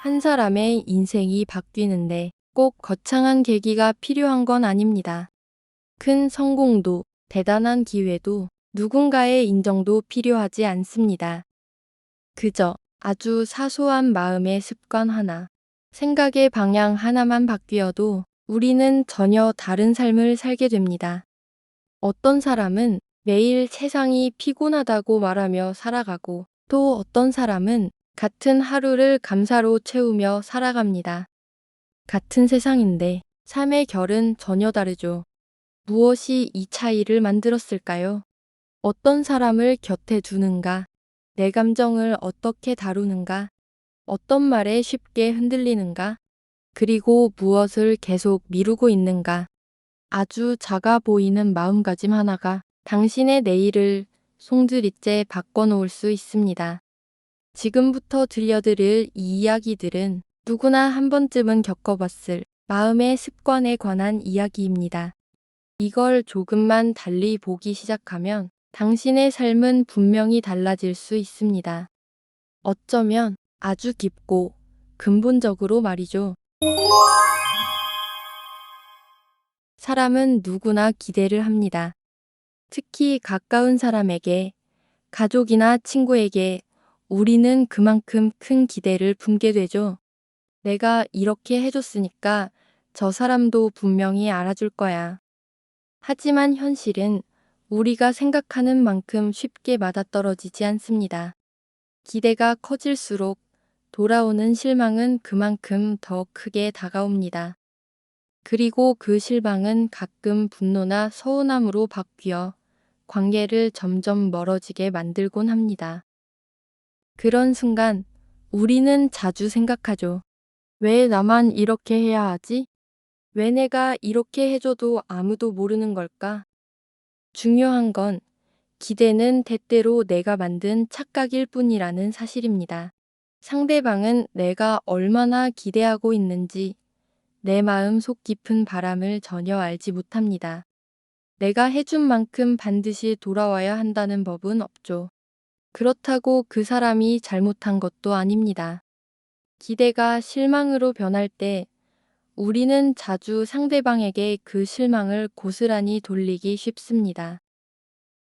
한 사람의 인생이 바뀌는데 꼭 거창한 계기가 필요한 건 아닙니다. 큰 성공도, 대단한 기회도, 누군가의 인정도 필요하지 않습니다. 그저 아주 사소한 마음의 습관 하나, 생각의 방향 하나만 바뀌어도 우리는 전혀 다른 삶을 살게 됩니다. 어떤 사람은 매일 세상이 피곤하다고 말하며 살아가고, 또 어떤 사람은 같은 하루를 감사로 채우며 살아갑니다. 같은 세상인데 삶의 결은 전혀 다르죠. 무엇이 이 차이를 만들었을까요? 어떤 사람을 곁에 두는가? 내 감정을 어떻게 다루는가? 어떤 말에 쉽게 흔들리는가? 그리고 무엇을 계속 미루고 있는가? 아주 작아 보이는 마음가짐 하나가 당신의 내일을 송두리째 바꿔놓을 수 있습니다. 지금부터 들려드릴 이 이야기들은 누구나 한 번쯤은 겪어봤을 마음의 습관에 관한 이야기입니다. 이걸 조금만 달리 보기 시작하면 당신의 삶은 분명히 달라질 수 있습니다. 어쩌면 아주 깊고 근본적으로 말이죠. 사람은 누구나 기대를 합니다. 특히 가까운 사람에게, 가족이나 친구에게 우리는 그만큼 큰 기대를 품게 되죠. 내가 이렇게 해줬으니까 저 사람도 분명히 알아줄 거야. 하지만 현실은 우리가 생각하는 만큼 쉽게 맞아떨어지지 않습니다. 기대가 커질수록 돌아오는 실망은 그만큼 더 크게 다가옵니다. 그리고 그 실망은 가끔 분노나 서운함으로 바뀌어 관계를 점점 멀어지게 만들곤 합니다. 그런 순간 우리는 자주 생각하죠. 왜 나만 이렇게 해야 하지? 왜 내가 이렇게 해줘도 아무도 모르는 걸까? 중요한 건 기대는 때때로 내가 만든 착각일 뿐이라는 사실입니다. 상대방은 내가 얼마나 기대하고 있는지 내 마음 속 깊은 바람을 전혀 알지 못합니다. 내가 해준 만큼 반드시 돌아와야 한다는 법은 없죠. 그렇다고 그 사람이 잘못한 것도 아닙니다. 기대가 실망으로 변할 때 우리는 자주 상대방에게 그 실망을 고스란히 돌리기 쉽습니다.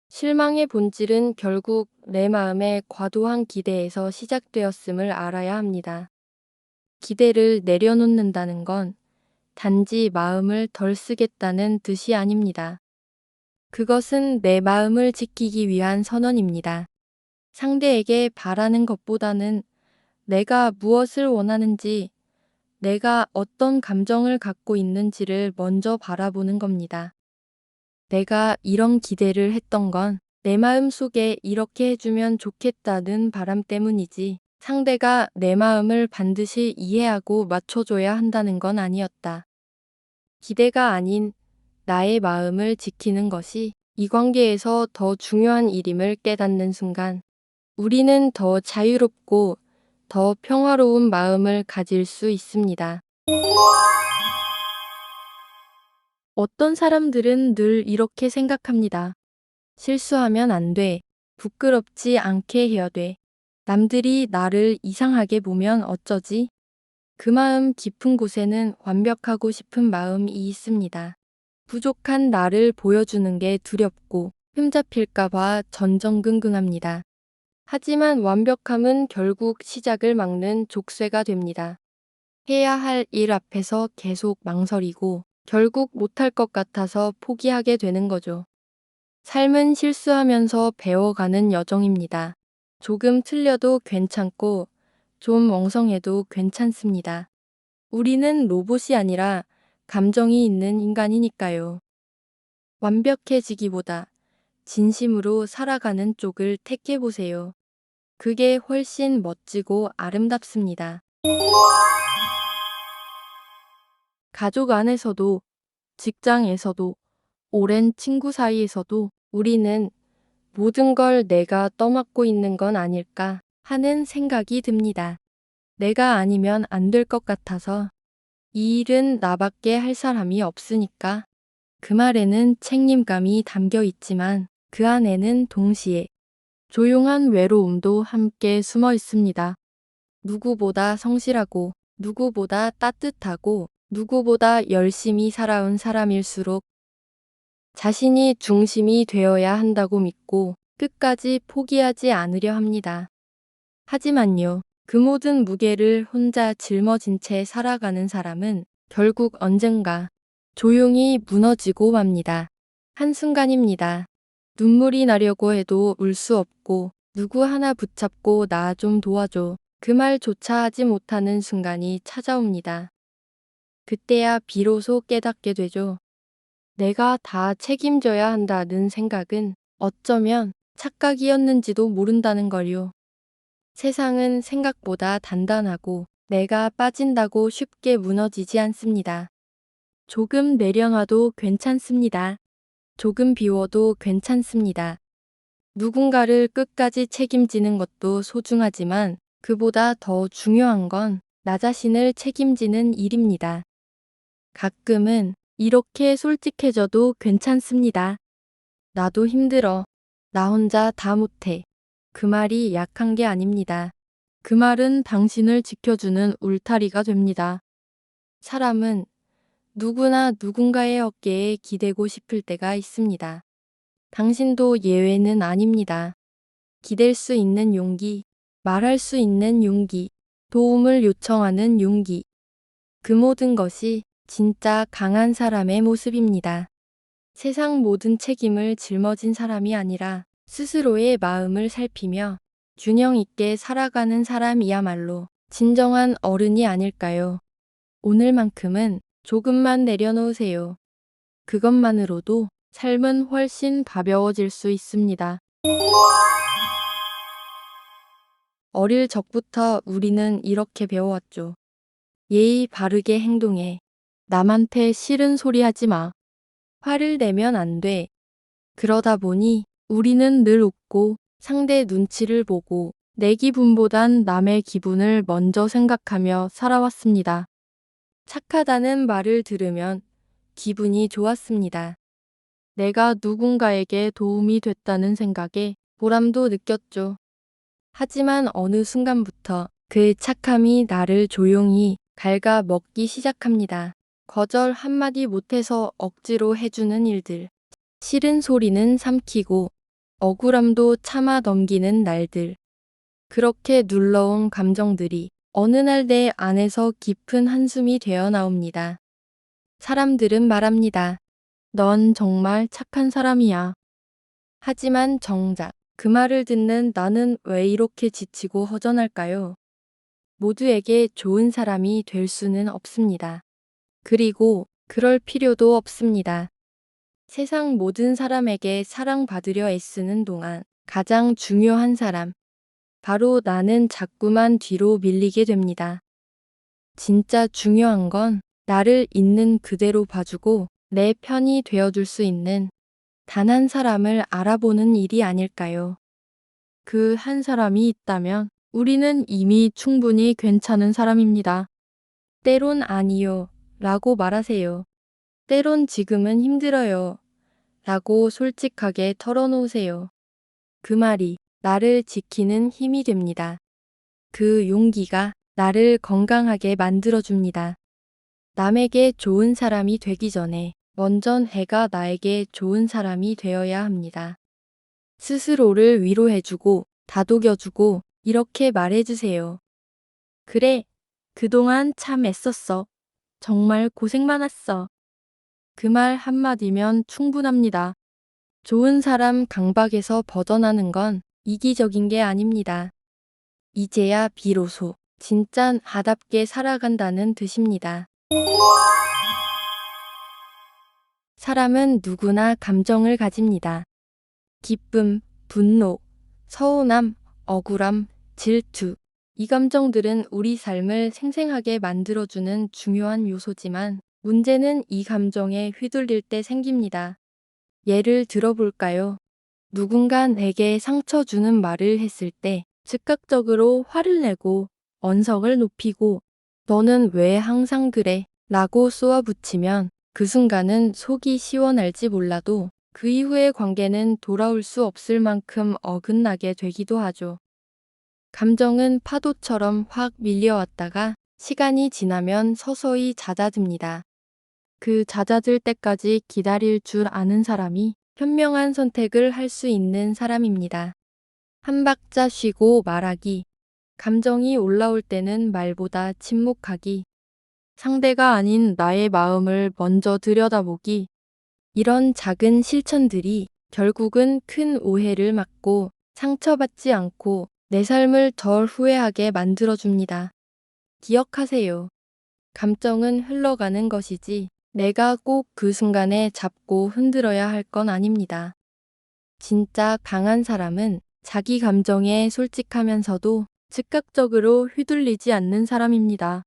실망의 본질은 결국 내 마음의 과도한 기대에서 시작되었음을 알아야 합니다. 기대를 내려놓는다는 건 단지 마음을 덜 쓰겠다는 뜻이 아닙니다. 그것은 내 마음을 지키기 위한 선언입니다. 상대에게 바라는 것보다는 내가 무엇을 원하는지, 내가 어떤 감정을 갖고 있는지를 먼저 바라보는 겁니다. 내가 이런 기대를 했던 건 내 마음 속에 이렇게 해주면 좋겠다는 바람 때문이지, 상대가 내 마음을 반드시 이해하고 맞춰줘야 한다는 건 아니었다. 기대가 아닌 나의 마음을 지키는 것이 이 관계에서 더 중요한 일임을 깨닫는 순간, 우리는 더 자유롭고 더 평화로운 마음을 가질 수 있습니다. 어떤 사람들은 늘 이렇게 생각합니다. 실수하면 안 돼. 부끄럽지 않게 해야 돼. 남들이 나를 이상하게 보면 어쩌지? 그 마음 깊은 곳에는 완벽하고 싶은 마음이 있습니다. 부족한 나를 보여주는 게 두렵고 흠잡힐까봐 전전긍긍합니다. 하지만 완벽함은 결국 시작을 막는 족쇄가 됩니다. 해야 할 일 앞에서 계속 망설이고 결국 못할 것 같아서 포기하게 되는 거죠. 삶은 실수하면서 배워가는 여정입니다. 조금 틀려도 괜찮고 좀 엉성해도 괜찮습니다. 우리는 로봇이 아니라 감정이 있는 인간이니까요. 완벽해지기보다 진심으로 살아가는 쪽을 택해보세요. 그게 훨씬 멋지고 아름답습니다. 가족 안에서도, 직장에서도, 오랜 친구 사이에서도 우리는 모든 걸 내가 떠맡고 있는 건 아닐까 하는 생각이 듭니다. 내가 아니면 안 될 것 같아서, 이 일은 나밖에 할 사람이 없으니까. 그 말에는 책임감이 담겨 있지만 그 안에는 동시에 조용한 외로움도 함께 숨어 있습니다. 누구보다 성실하고, 누구보다 따뜻하고, 누구보다 열심히 살아온 사람일수록 자신이 중심이 되어야 한다고 믿고 끝까지 포기하지 않으려 합니다. 하지만요, 그 모든 무게를 혼자 짊어진 채 살아가는 사람은 결국 언젠가 조용히 무너지고 맙니다. 한순간입니다. 눈물이 나려고 해도 울 수 없고 누구 하나 붙잡고 나 좀 도와줘. 그 말조차 하지 못하는 순간이 찾아옵니다. 그때야 비로소 깨닫게 되죠. 내가 다 책임져야 한다는 생각은 어쩌면 착각이었는지도 모른다는 걸요. 세상은 생각보다 단단하고 내가 빠진다고 쉽게 무너지지 않습니다. 조금 내려놔도 괜찮습니다. 조금 비워도 괜찮습니다. 누군가를 끝까지 책임지는 것도 소중하지만 그보다 더 중요한 건 나 자신을 책임지는 일입니다. 가끔은 이렇게 솔직해져도 괜찮습니다. 나도 힘들어. 나 혼자 다 못해. 그 말이 약한 게 아닙니다. 그 말은 당신을 지켜주는 울타리가 됩니다. 사람은 누구나 누군가의 어깨에 기대고 싶을 때가 있습니다. 당신도 예외는 아닙니다. 기댈 수 있는 용기, 말할 수 있는 용기, 도움을 요청하는 용기. 그 모든 것이 진짜 강한 사람의 모습입니다. 세상 모든 책임을 짊어진 사람이 아니라 스스로의 마음을 살피며 균형 있게 살아가는 사람이야말로 진정한 어른이 아닐까요? 오늘만큼은 조금만 내려놓으세요. 그것만으로도 삶은 훨씬 가벼워질 수 있습니다. 어릴 적부터 우리는 이렇게 배워왔죠. 예의 바르게 행동해. 남한테 싫은 소리 하지 마. 화를 내면 안 돼. 그러다 보니 우리는 늘 웃고 상대 눈치를 보고 내 기분보단 남의 기분을 먼저 생각하며 살아왔습니다. 착하다는 말을 들으면 기분이 좋았습니다. 내가 누군가에게 도움이 됐다는 생각에 보람도 느꼈죠. 하지만 어느 순간부터 그 착함이 나를 조용히 갉아먹기 시작합니다. 거절 한마디 못해서 억지로 해주는 일들. 싫은 소리는 삼키고 억울함도 참아 넘기는 날들. 그렇게 눌러온 감정들이 어느 날 내 안에서 깊은 한숨이 되어 나옵니다. 사람들은 말합니다. 넌 정말 착한 사람이야. 하지만 정작 그 말을 듣는 나는 왜 이렇게 지치고 허전할까요? 모두에게 좋은 사람이 될 수는 없습니다. 그리고 그럴 필요도 없습니다. 세상 모든 사람에게 사랑받으려 애쓰는 동안 가장 중요한 사람, 바로 나는 자꾸만 뒤로 밀리게 됩니다. 진짜 중요한 건 나를 있는 그대로 봐주고 내 편이 되어줄 수 있는 단 한 사람을 알아보는 일이 아닐까요? 그 한 사람이 있다면 우리는 이미 충분히 괜찮은 사람입니다. 때론 아니요 라고 말하세요. 때론 지금은 힘들어요 라고 솔직하게 털어놓으세요. 그 말이 나를 지키는 힘이 됩니다. 그 용기가 나를 건강하게 만들어줍니다. 남에게 좋은 사람이 되기 전에 먼저 내가 나에게 좋은 사람이 되어야 합니다. 스스로를 위로해주고 다독여주고 이렇게 말해주세요. 그래, 그동안 참 애썼어. 정말 고생 많았어. 그 말 한마디면 충분합니다. 좋은 사람 강박에서 벗어나는 건 이기적인 게 아닙니다. 이제야 비로소 진짜 아답게 살아간다는 뜻입니다. 사람은 누구나 감정을 가집니다. 기쁨, 분노, 서운함, 억울함, 질투. 이 감정들은 우리 삶을 생생하게 만들어주는 중요한 요소지만 문제는 이 감정에 휘둘릴 때 생깁니다. 예를 들어볼까요? 누군가 내게 상처 주는 말을 했을 때 즉각적으로 화를 내고 언성을 높이고 너는 왜 항상 그래? 라고 쏘아붙이면 그 순간은 속이 시원할지 몰라도 그 이후의 관계는 돌아올 수 없을 만큼 어긋나게 되기도 하죠. 감정은 파도처럼 확 밀려왔다가 시간이 지나면 서서히 잦아듭니다. 그 잦아들 때까지 기다릴 줄 아는 사람이 현명한 선택을 할 수 있는 사람입니다. 한 박자 쉬고 말하기. 감정이 올라올 때는 말보다 침묵하기. 상대가 아닌 나의 마음을 먼저 들여다보기. 이런 작은 실천들이 결국은 큰 오해를 막고 상처받지 않고 내 삶을 덜 후회하게 만들어줍니다. 기억하세요. 감정은 흘러가는 것이지 내가 꼭 그 순간에 잡고 흔들어야 할 건 아닙니다. 진짜 강한 사람은 자기 감정에 솔직하면서도 즉각적으로 휘둘리지 않는 사람입니다.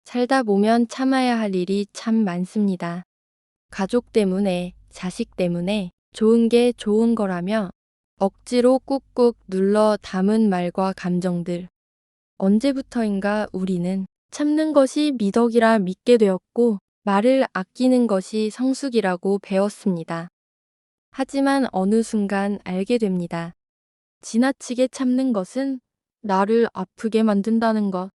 살다 보면 참아야 할 일이 참 많습니다. 가족 때문에, 자식 때문에 좋은 게 좋은 거라며 억지로 꾹꾹 눌러 담은 말과 감정들. 언제부터인가 우리는 참는 것이 미덕이라 믿게 되었고 말을 아끼는 것이 성숙이라고 배웠습니다. 하지만 어느 순간 알게 됩니다. 지나치게 참는 것은 나를 아프게 만든다는 것.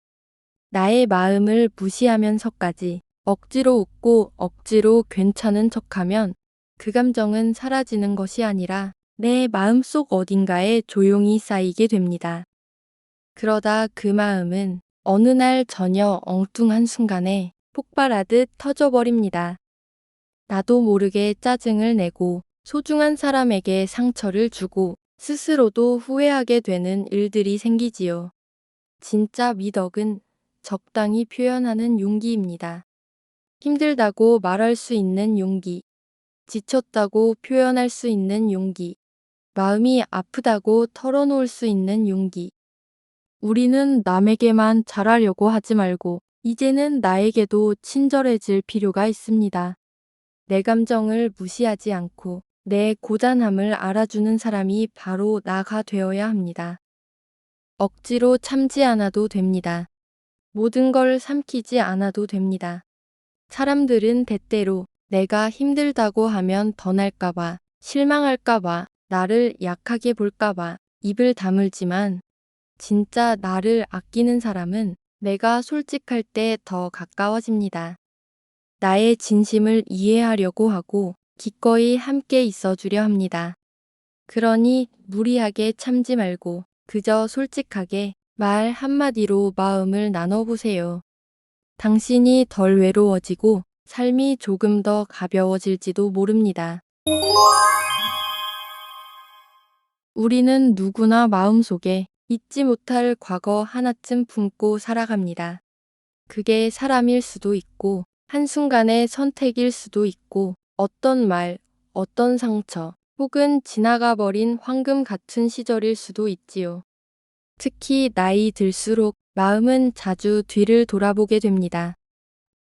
나의 마음을 무시하면서까지 억지로 웃고 억지로 괜찮은 척하면 그 감정은 사라지는 것이 아니라 내 마음속 어딘가에 조용히 쌓이게 됩니다. 그러다 그 마음은 어느 날 저녁 엉뚱한 순간에 폭발하듯 터져버립니다. 나도 모르게 짜증을 내고 소중한 사람에게 상처를 주고 스스로도 후회하게 되는 일들이 생기지요. 진짜 미덕은 적당히 표현하는 용기입니다. 힘들다고 말할 수 있는 용기, 지쳤다고 표현할 수 있는 용기, 마음이 아프다고 털어놓을 수 있는 용기. 우리는 남에게만 잘하려고 하지 말고 이제는 나에게도 친절해질 필요가 있습니다. 내 감정을 무시하지 않고 내 고단함을 알아주는 사람이 바로 나가 되어야 합니다. 억지로 참지 않아도 됩니다. 모든 걸 삼키지 않아도 됩니다. 사람들은 때때로 내가 힘들다고 하면 더 날까봐, 실망할까봐, 나를 약하게 볼까봐 입을 다물지만 진짜 나를 아끼는 사람은 내가 솔직할 때 더 가까워집니다. 나의 진심을 이해하려고 하고 기꺼이 함께 있어주려 합니다. 그러니 무리하게 참지 말고 그저 솔직하게 말 한마디로 마음을 나눠보세요. 당신이 덜 외로워지고 삶이 조금 더 가벼워질지도 모릅니다. 우리는 누구나 마음속에 잊지 못할 과거 하나쯤 품고 살아갑니다. 그게 사람일 수도 있고 한순간의 선택일 수도 있고 어떤 말, 어떤 상처, 혹은 지나가 버린 황금 같은 시절일 수도 있지요. 특히 나이 들수록 마음은 자주 뒤를 돌아보게 됩니다.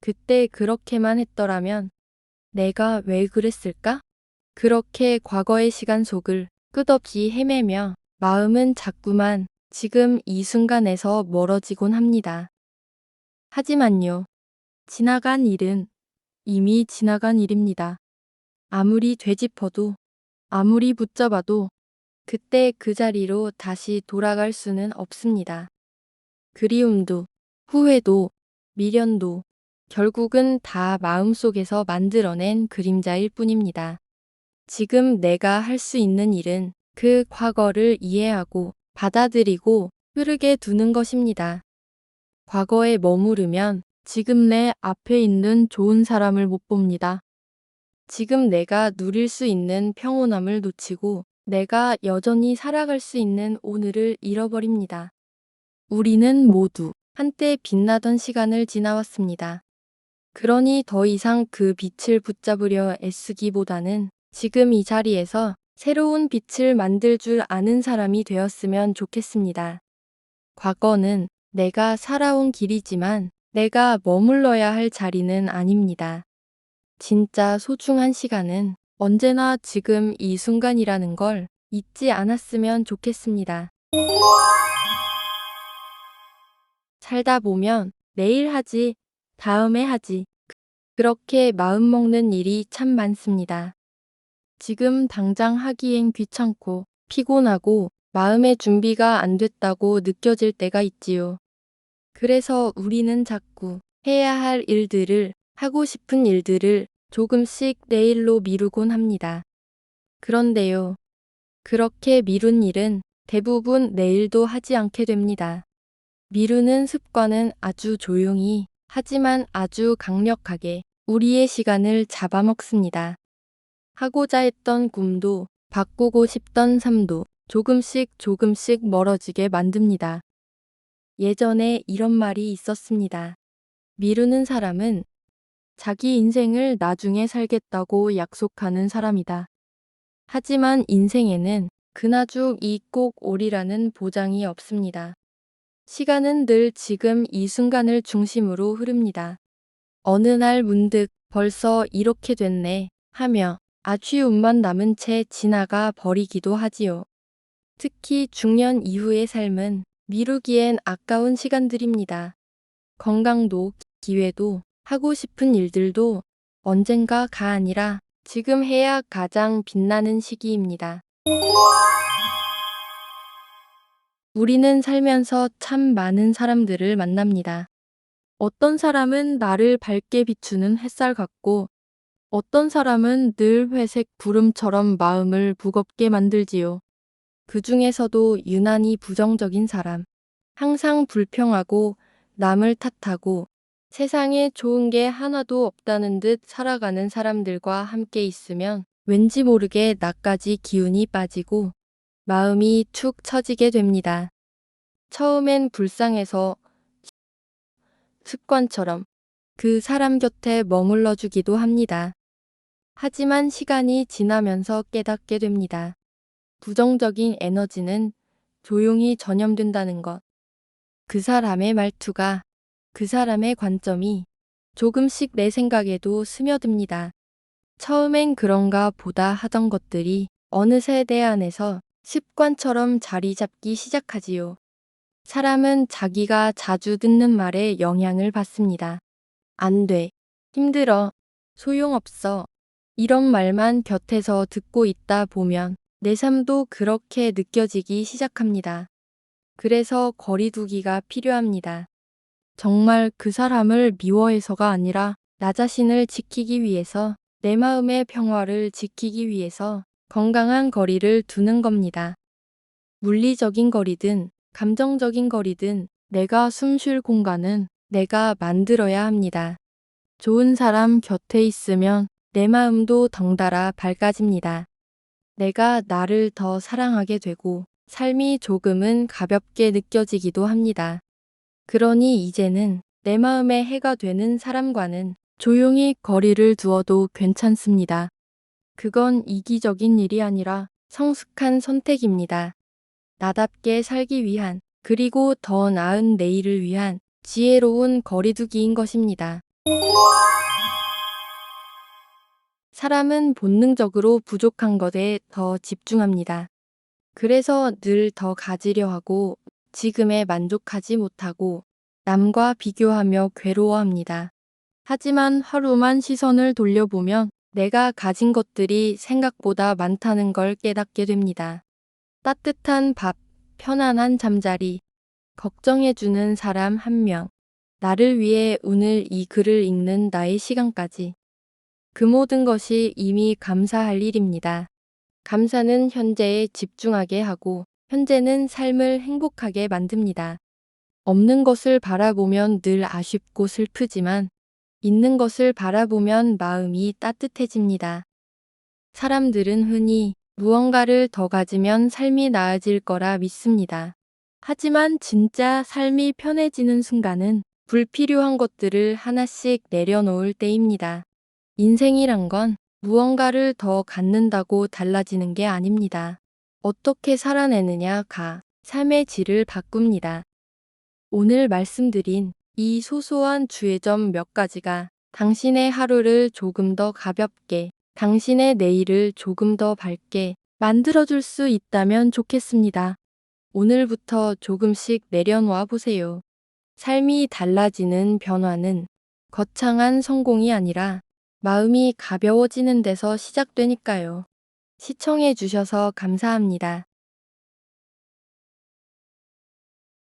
그때 그렇게만 했더라면 내가 왜 그랬을까? 그렇게 과거의 시간 속을 끝없이 헤매며 마음은 자꾸만 지금 이 순간에서 멀어지곤 합니다. 하지만요, 지나간 일은 이미 지나간 일입니다. 아무리 되짚어도, 아무리 붙잡아도 그때 그 자리로 다시 돌아갈 수는 없습니다. 그리움도, 후회도, 미련도 결국은 다 마음속에서 만들어낸 그림자일 뿐입니다. 지금 내가 할 수 있는 일은 그 과거를 이해하고 받아들이고 흐르게 두는 것입니다. 과거에 머무르면 지금 내 앞에 있는 좋은 사람을 못 봅니다. 지금 내가 누릴 수 있는 평온함을 놓치고 내가 여전히 살아갈 수 있는 오늘을 잃어버립니다. 우리는 모두 한때 빛나던 시간을 지나왔습니다. 그러니 더 이상 그 빛을 붙잡으려 애쓰기보다는 지금 이 자리에서 새로운 빛을 만들 줄 아는 사람이 되었으면 좋겠습니다. 과거는 내가 살아온 길이지만 내가 머물러야 할 자리는 아닙니다. 진짜 소중한 시간은 언제나 지금 이 순간이라는 걸 잊지 않았으면 좋겠습니다. 살다 보면 내일 하지, 다음에 하지. 그렇게 마음먹는 일이 참 많습니다. 지금 당장 하기엔 귀찮고 피곤하고 마음의 준비가 안 됐다고 느껴질 때가 있지요. 그래서 우리는 자꾸 해야 할 일들을, 하고 싶은 일들을 조금씩 내일로 미루곤 합니다. 그런데요, 그렇게 미룬 일은 대부분 내일도 하지 않게 됩니다. 미루는 습관은 아주 조용히, 하지만 아주 강력하게 우리의 시간을 잡아먹습니다. 하고자 했던 꿈도, 바꾸고 싶던 삶도 조금씩 조금씩 멀어지게 만듭니다. 예전에 이런 말이 있었습니다. 미루는 사람은 자기 인생을 나중에 살겠다고 약속하는 사람이다. 하지만 인생에는 그나중 이 꼭 오리라는 보장이 없습니다. 시간은 늘 지금 이 순간을 중심으로 흐릅니다. 어느 날 문득 벌써 이렇게 됐네 하며 아쉬움만 남은 채 지나가 버리기도 하지요. 특히 중년 이후의 삶은 미루기엔 아까운 시간들입니다. 건강도, 기회도, 하고 싶은 일들도 언젠가가 아니라 지금 해야 가장 빛나는 시기입니다. 우리는 살면서 참 많은 사람들을 만납니다. 어떤 사람은 나를 밝게 비추는 햇살 같고, 어떤 사람은 늘 회색 구름처럼 마음을 무겁게 만들지요. 그 중에서도 유난히 부정적인 사람, 항상 불평하고 남을 탓하고 세상에 좋은 게 하나도 없다는 듯 살아가는 사람들과 함께 있으면 왠지 모르게 나까지 기운이 빠지고 마음이 축 처지게 됩니다. 처음엔 불쌍해서 습관처럼 그 사람 곁에 머물러 주기도 합니다. 하지만 시간이 지나면서 깨닫게 됩니다. 부정적인 에너지는 조용히 전염된다는 것. 그 사람의 말투가, 그 사람의 관점이 조금씩 내 생각에도 스며듭니다. 처음엔 그런가 보다 하던 것들이 어느새 내 안에서 습관처럼 자리 잡기 시작하지요. 사람은 자기가 자주 듣는 말에 영향을 받습니다. 안 돼, 힘들어, 소용없어. 이런 말만 곁에서 듣고 있다 보면 내 삶도 그렇게 느껴지기 시작합니다. 그래서 거리두기가 필요합니다. 정말 그 사람을 미워해서가 아니라 나 자신을 지키기 위해서, 내 마음의 평화를 지키기 위해서 건강한 거리를 두는 겁니다. 물리적인 거리든 감정적인 거리든 내가 숨쉴 공간은 내가 만들어야 합니다. 좋은 사람 곁에 있으면 내 마음도 덩달아 밝아집니다. 내가 나를 더 사랑하게 되고 삶이 조금은 가볍게 느껴지기도 합니다. 그러니 이제는 내 마음에 해가 되는 사람과는 조용히 거리를 두어도 괜찮습니다. 그건 이기적인 일이 아니라 성숙한 선택입니다. 나답게 살기 위한, 그리고 더 나은 내일을 위한 지혜로운 거리두기인 것입니다. 사람은 본능적으로 부족한 것에 더 집중합니다. 그래서 늘 더 가지려 하고 지금에 만족하지 못하고 남과 비교하며 괴로워합니다. 하지만 하루만 시선을 돌려보면 내가 가진 것들이 생각보다 많다는 걸 깨닫게 됩니다. 따뜻한 밥, 편안한 잠자리, 걱정해주는 사람 한 명, 나를 위해 오늘 이 글을 읽는 나의 시간까지. 그 모든 것이 이미 감사할 일입니다. 감사는 현재에 집중하게 하고 현재는 삶을 행복하게 만듭니다. 없는 것을 바라보면 늘 아쉽고 슬프지만 있는 것을 바라보면 마음이 따뜻해집니다. 사람들은 흔히 무언가를 더 가지면 삶이 나아질 거라 믿습니다. 하지만 진짜 삶이 편해지는 순간은 불필요한 것들을 하나씩 내려놓을 때입니다. 인생이란 건 무언가를 더 갖는다고 달라지는 게 아닙니다. 어떻게 살아내느냐가 삶의 질을 바꿉니다. 오늘 말씀드린 이 소소한 주의점 몇 가지가 당신의 하루를 조금 더 가볍게, 당신의 내일을 조금 더 밝게 만들어줄 수 있다면 좋겠습니다. 오늘부터 조금씩 내려놓아 보세요. 삶이 달라지는 변화는 거창한 성공이 아니라 마음이 가벼워지는 데서 시작되니까요. 시청해 주셔서 감사합니다.